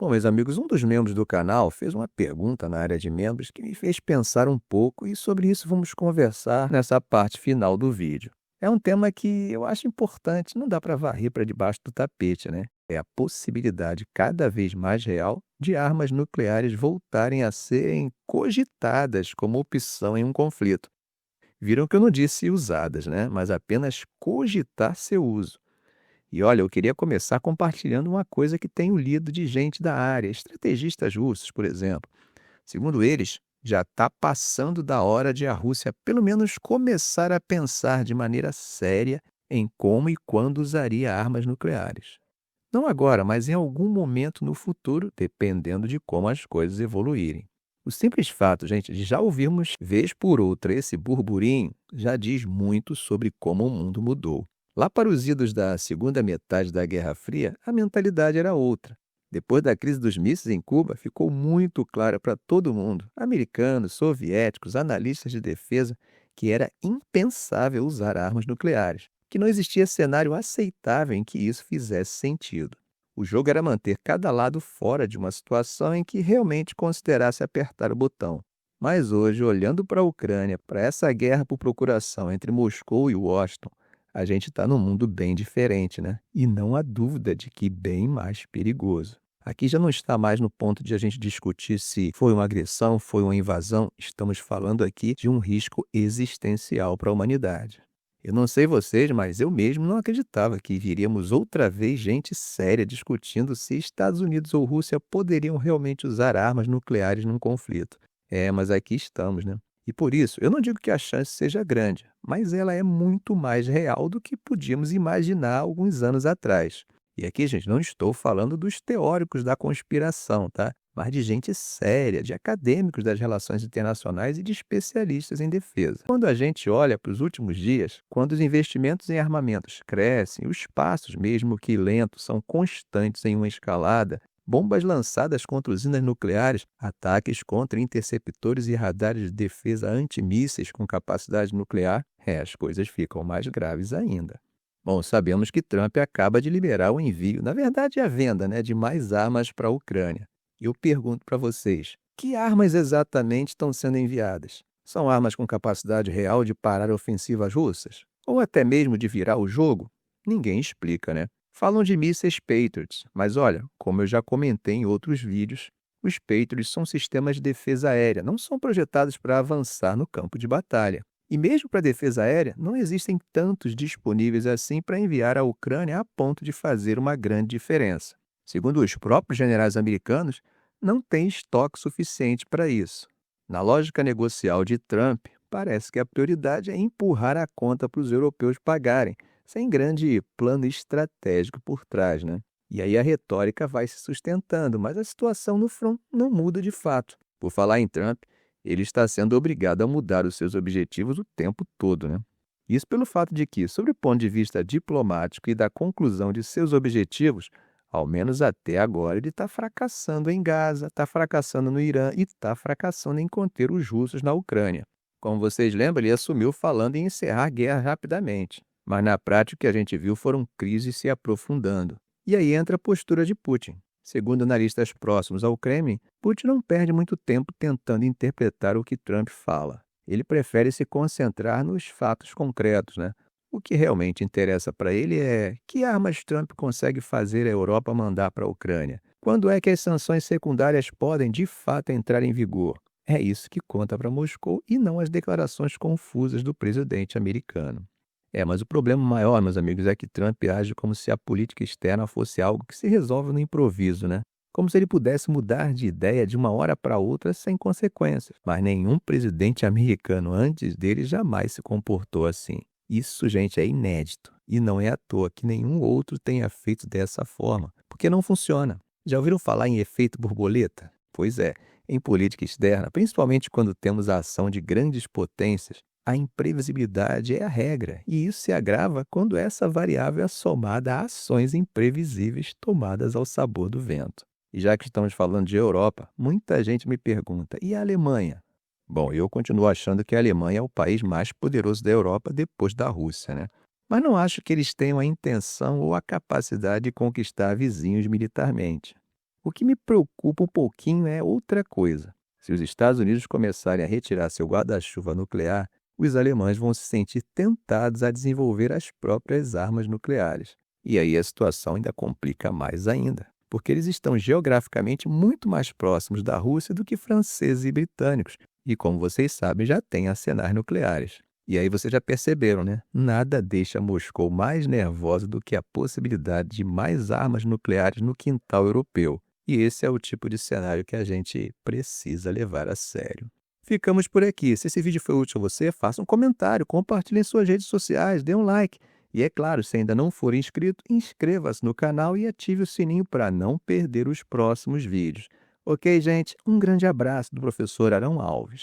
Bom, meus amigos, um dos membros do canal fez uma pergunta na área de membros que me fez pensar um pouco e sobre isso vamos conversar nessa parte final do vídeo. É um tema que eu acho importante, não dá para varrer para debaixo do tapete, né? É a possibilidade cada vez mais real de armas nucleares voltarem a serem cogitadas como opção em um conflito. Viram que eu não disse usadas, né? Mas apenas cogitar seu uso. E olha, eu queria começar compartilhando uma coisa que tenho lido de gente da área, estrategistas russos, por exemplo. Segundo eles, já está passando da hora de a Rússia pelo menos começar a pensar de maneira séria em como e quando usaria armas nucleares. Não agora, mas em algum momento no futuro, dependendo de como as coisas evoluírem. O simples fato, gente, de já ouvirmos vez por outra esse burburinho já diz muito sobre como o mundo mudou. Lá para os idos da segunda metade da Guerra Fria, a mentalidade era outra. Depois da crise dos mísseis em Cuba, ficou muito claro para todo mundo, americanos, soviéticos, analistas de defesa, que era impensável usar armas nucleares, que não existia cenário aceitável em que isso fizesse sentido. O jogo era manter cada lado fora de uma situação em que realmente considerasse apertar o botão. Mas hoje, olhando para a Ucrânia, para essa guerra por procuração entre Moscou e Washington, a gente está num mundo bem diferente, né? E não há dúvida de que bem mais perigoso. Aqui já não está mais no ponto de a gente discutir se foi uma agressão, foi uma invasão. Estamos falando aqui de um risco existencial para a humanidade. Eu não sei vocês, mas eu mesmo não acreditava que viríamos outra vez gente séria discutindo se Estados Unidos ou Rússia poderiam realmente usar armas nucleares num conflito. Mas aqui estamos, né? E por isso, eu não digo que a chance seja grande, mas ela é muito mais real do que podíamos imaginar alguns anos atrás. E aqui, gente, não estou falando dos teóricos da conspiração, tá? Mas de gente séria, de acadêmicos das relações internacionais e de especialistas em defesa. Quando a gente olha para os últimos dias, quando os investimentos em armamentos crescem, os passos, mesmo que lentos, são constantes em uma escalada, bombas lançadas contra usinas nucleares, ataques contra interceptores e radares de defesa antimísseis com capacidade nuclear, as coisas ficam mais graves ainda. Bom, sabemos que Trump acaba de liberar o envio, na verdade a venda, de mais armas para a Ucrânia. E eu pergunto para vocês, que armas exatamente estão sendo enviadas? São armas com capacidade real de parar ofensivas russas? Ou até mesmo de virar o jogo? Ninguém explica, né? Falam de mísseis Patriots, mas olha, como eu já comentei em outros vídeos, os Patriots são sistemas de defesa aérea, não são projetados para avançar no campo de batalha. E mesmo para a defesa aérea, não existem tantos disponíveis assim para enviar à Ucrânia a ponto de fazer uma grande diferença. Segundo os próprios generais americanos, não tem estoque suficiente para isso. Na lógica negocial de Trump, parece que a prioridade é empurrar a conta para os europeus pagarem, sem grande plano estratégico por trás, né? E aí a retórica vai se sustentando, mas a situação no front não muda de fato. Por falar em Trump, ele está sendo obrigado a mudar os seus objetivos o tempo todo, né? Isso pelo fato de que, sob o ponto de vista diplomático e da conclusão de seus objetivos, ao menos até agora ele está fracassando em Gaza, está fracassando no Irã e está fracassando em conter os russos na Ucrânia. Como vocês lembram, ele assumiu falando em encerrar a guerra rapidamente. Mas na prática o que a gente viu foram crises se aprofundando. E aí entra a postura de Putin. Segundo analistas próximos ao Kremlin, Putin não perde muito tempo tentando interpretar o que Trump fala. Ele prefere se concentrar nos fatos concretos, né? O que realmente interessa para ele é que armas Trump consegue fazer a Europa mandar para a Ucrânia. Quando é que as sanções secundárias podem de fato entrar em vigor? É isso que conta para Moscou e não as declarações confusas do presidente americano. Mas o problema maior, meus amigos, é que Trump age como se a política externa fosse algo que se resolve no improviso, né? Como se ele pudesse mudar de ideia de uma hora para outra sem consequências. Mas nenhum presidente americano antes dele jamais se comportou assim. Isso, gente, é inédito. E não é à toa que nenhum outro tenha feito dessa forma, porque não funciona. Já ouviram falar em efeito borboleta? Pois é, em política externa, principalmente quando temos a ação de grandes potências, a imprevisibilidade é a regra, e isso se agrava quando essa variável é somada a ações imprevisíveis tomadas ao sabor do vento. E já que estamos falando de Europa, muita gente me pergunta, e a Alemanha? Bom, eu continuo achando que a Alemanha é o país mais poderoso da Europa depois da Rússia, né? Mas não acho que eles tenham a intenção ou a capacidade de conquistar vizinhos militarmente. O que me preocupa um pouquinho é outra coisa. Se os Estados Unidos começarem a retirar seu guarda-chuva nuclear, os alemães vão se sentir tentados a desenvolver as próprias armas nucleares. E aí a situação ainda complica mais ainda, porque eles estão geograficamente muito mais próximos da Rússia do que franceses e britânicos, e como vocês sabem, já têm arsenais nucleares. E aí vocês já perceberam, né? Nada deixa Moscou mais nervosa do que a possibilidade de mais armas nucleares no quintal europeu. E esse é o tipo de cenário que a gente precisa levar a sério. Ficamos por aqui. Se esse vídeo foi útil a você, faça um comentário, compartilhe em suas redes sociais, dê um like. E é claro, se ainda não for inscrito, inscreva-se no canal e ative o sininho para não perder os próximos vídeos. Ok, gente? Um grande abraço do professor Arão Alves.